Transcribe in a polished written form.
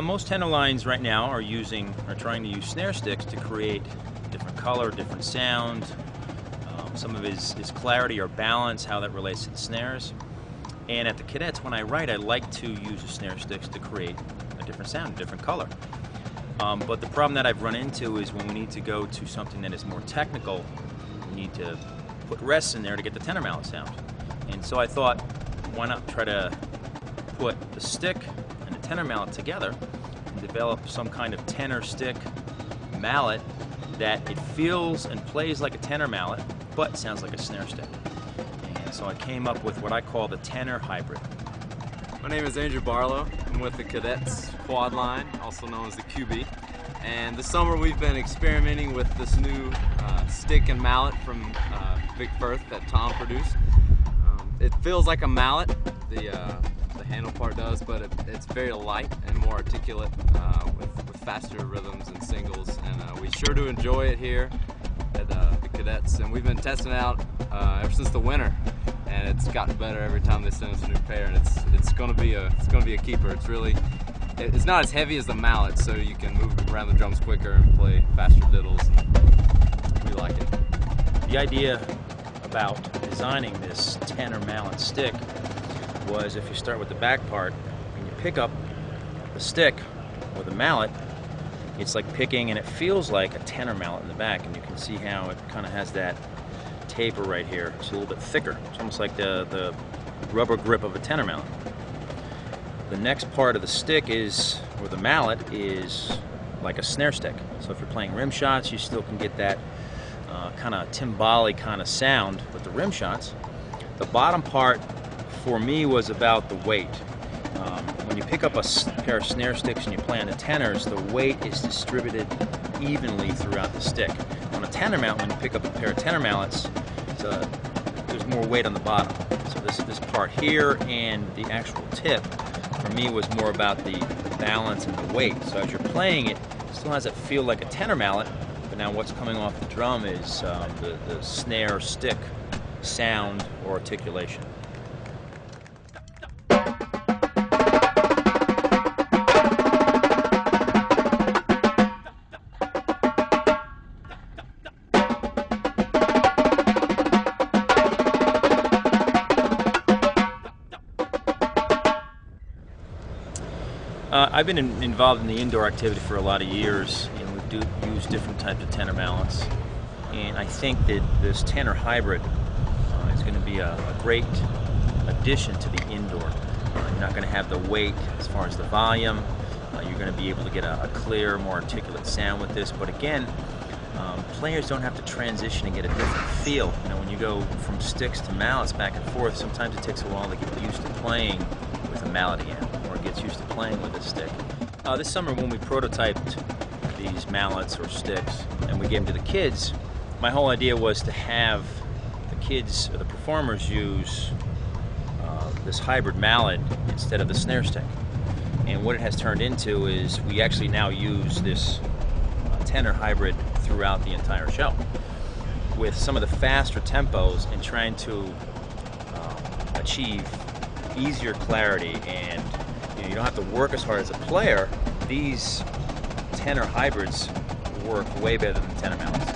Most tenor lines right now are trying to use snare sticks to create different color, different sound. Some of his clarity or balance, how that relates to the snares. And at the Cadets, when I write, I like to use the snare sticks to create a different sound, a different color. But the problem that I've run into is when we need to go to something that is more technical, we need to put rests in there to get the tenor mallet sound. And so I thought, why not try to put the stick and the tenor mallet together and develop some kind of tenor stick mallet that it feels and plays like a tenor mallet, but sounds like a snare stick. And so I came up with what I call the tenor hybrid. My name is Andrew Barlow. I'm with the Cadets quad line, also known as the QB. And this summer we've been experimenting with this new stick and mallet from Vic Firth that Tom produced. It feels like a mallet, the handle part does, but it's very light and more articulate with faster rhythms and singles. And we sure do enjoy it here at the Cadets. And we've been testing it out ever since the winter. And it's gotten better every time they send us a new pair, and it's gonna be a keeper. It's not as heavy as the mallet, so you can move around the drums quicker and play faster diddles. And we like it. The idea about designing this tenor mallet stick was, if you start with the back part and you pick up the stick with a mallet, it's like picking, and it feels like a tenor mallet in the back, and you can see how it kind of has that taper right here. It's a little bit thicker. It's almost like the rubber grip of a tenor mallet. The next part of the stick or the mallet is like a snare stick. So if you're playing rim shots, you still can get that kind of timbali kind of sound with the rim shots. The bottom part for me was about the weight. When you pick up a pair of snare sticks and you play on the tenors, the weight is distributed evenly throughout the stick. On a tenor mallet, when you pick up a pair of tenor mallets, there's more weight on the bottom. So this part here and the actual tip, for me, was more about the balance and the weight. So as you're playing it, still has it feel like a tenor mallet, but now what's coming off the drum is the snare stick sound or articulation. I've been involved in the indoor activity for a lot of years, and we do use different types of tenor mallets. And I think that this tenor hybrid is going to be a great addition to the indoor. You're not going to have the weight as far as the volume. You're going to be able to get a clear, more articulate sound with this. But again, players don't have to transition and get a different feel. You know, when you go from sticks to mallets back and forth, sometimes it takes a while to get used to playing with a mallet again, or gets used to playing with a stick. This summer when we prototyped these mallets or sticks and we gave them to the kids, my whole idea was to have the kids, or the performers, use this hybrid mallet instead of the snare stick. And what it has turned into is we actually now use this tenor hybrid throughout the entire show, with some of the faster tempos and trying to achieve easier clarity. And you don't have to work as hard as a player. These tenor hybrids work way better than tenor mallets.